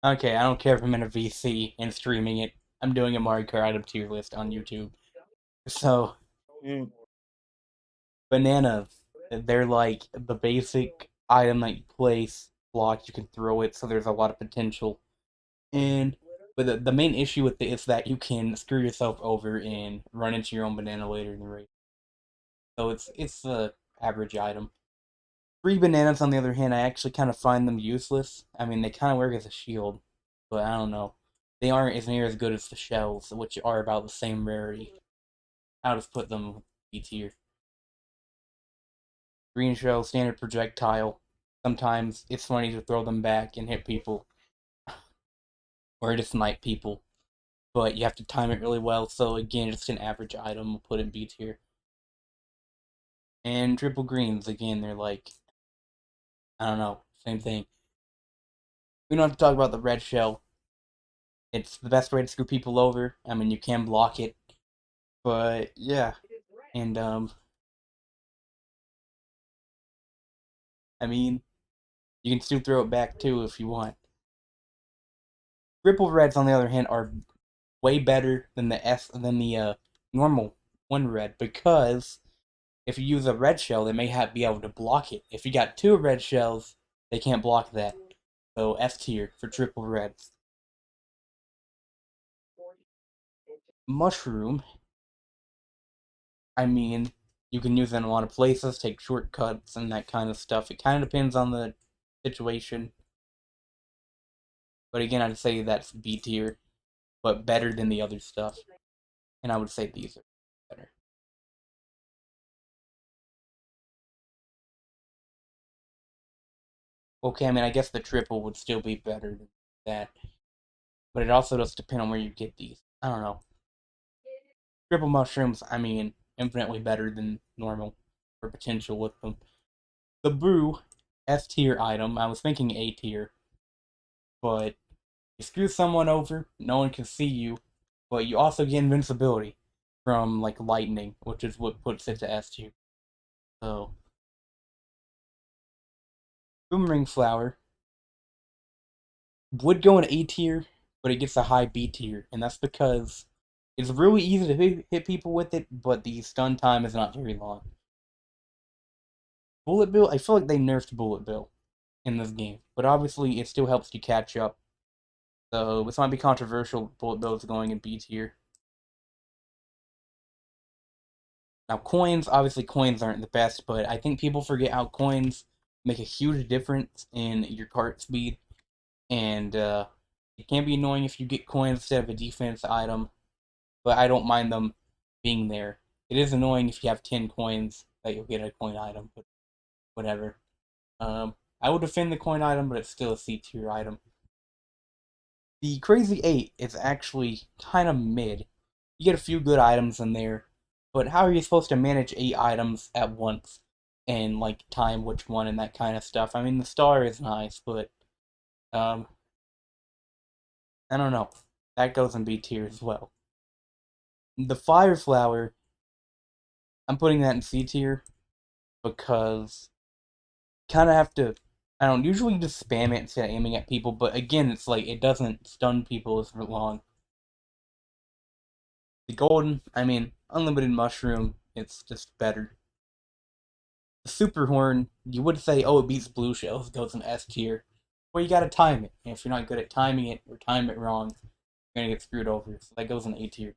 Okay, I don't care if I'm in a VC and streaming it. I'm doing a Mario Kart item tier list on YouTube. So, Mm. bananas, they're like the basic item that you place, block, you can throw it, so there's a lot of potential. And but the main issue with it is that you can screw yourself over and run into your own banana later in the race. So it's a average item. Free bananas, on the other hand, I actually kind of find them useless. I mean, they kind of work as a shield, but I don't know. They aren't as near as good as the shells, which are about the same rarity. I'll just put them B tier. Green shell, standard projectile. Sometimes it's funny to throw them back and hit people, or just snipe people, but you have to time it really well. So again, it's an average item. We'll put it B tier. And triple greens, again, they're like, I don't know, same thing. We don't have to talk about the red shell. It's the best way to screw people over. I mean, you can block it, but yeah. And I mean, you can still throw it back too if you want. Ripple reds, on the other hand, are way better than the normal one red, because if you use a red shell, they may have be able to block it. If you got two red shells, they can't block that. So S tier for triple reds. Mushroom, I mean, you can use it in a lot of places, take shortcuts and that kind of stuff. It kind of depends on the situation. But again, I'd say that's B tier, but better than the other stuff. And I would say these are better. Okay, I mean, I guess the triple would still be better than that. But it also does depend on where you get these. I don't know. Triple mushrooms, I mean, infinitely better than normal for potential with them. The brew, S tier item. I was thinking A tier, but you screw someone over, no one can see you, but you also get invincibility from like lightning, which is what puts it to S tier. So, boomerang flower would go in A tier, but it gets a high B tier, and that's because it's really easy to hit people with it, but the stun time is not very long. Bullet Bill, I feel like they nerfed Bullet Bill in this game, but obviously it still helps you catch up. So this might be controversial. Bullet Bill is going in B tier. Now coins, obviously coins aren't the best, but I think people forget how coins make a huge difference in your cart speed, and it can be annoying if you get coins instead of a defense item, but I don't mind them being there. It is annoying if you have 10 coins that you'll get a coin item, but whatever. I would defend the coin item, but it's still a C tier item. The Crazy 8 is actually kind of mid. You get a few good items in there, but how are you supposed to manage 8 items at once and like time which one and that kind of stuff? I mean, the star is nice, but um, I don't know. That goes in B tier as well. The Fire Flower, I'm putting that in C tier because kind of have to. I don't usually just spam it instead of aiming at people, but again, it's like it doesn't stun people as long. The golden, I mean, unlimited mushroom, it's just better. The super horn, you would say, oh, it beats blue shells, it goes in S tier. Well, you gotta time it. And if you're not good at timing it or time it wrong, you're gonna get screwed over. So that goes in A tier.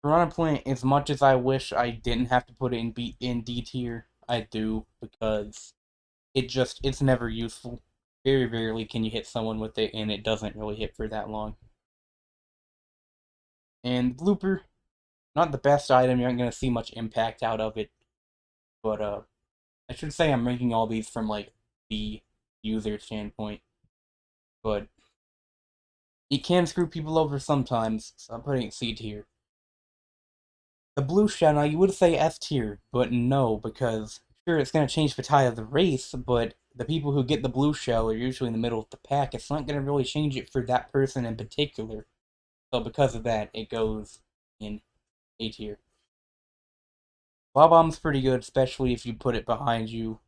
Piranha Plant, as much as I wish I didn't have to put it in D tier, I do because it's never useful. Very rarely can you hit someone with it, and it doesn't really hit for that long. And Looper, not the best item. You aren't gonna see much impact out of it, but I should say I'm ranking all these from like the user standpoint, but it can screw people over sometimes, so I'm putting it C tier. The blue shell, now you would say S tier, but no, because sure it's gonna change the tide of the race, but the people who get the blue shell are usually in the middle of the pack. It's not gonna really change it for that person in particular. So because of that, it goes in A tier. Bob Bomb's pretty good, especially if you put it behind you,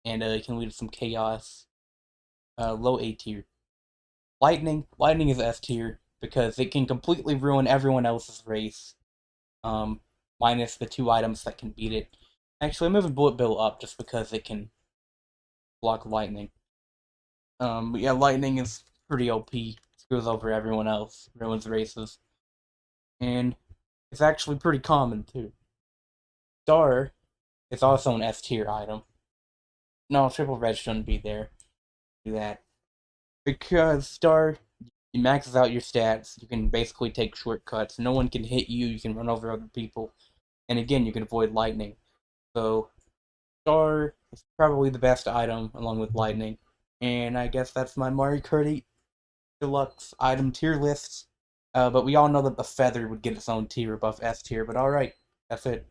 and it can lead to some chaos. Low A tier. Lightning is S tier because it can completely ruin everyone else's race. Um, Minus the two items that can beat it. Actually, I'm moving Bullet Bill up just because it can block lightning. But yeah, lightning is pretty OP. Screws over everyone else, ruins races, and it's actually pretty common too. Star is also an S tier item. No, triple red shouldn't be there. Do that because Star it maxes out your stats. You can basically take shortcuts. No one can hit you. You can run over other people, and again, you can avoid lightning. So Star is probably the best item along with lightning. And I guess that's my Mario Kart 8 Deluxe item tier list. But we all know that the feather would get its own tier above S tier. But alright, that's it.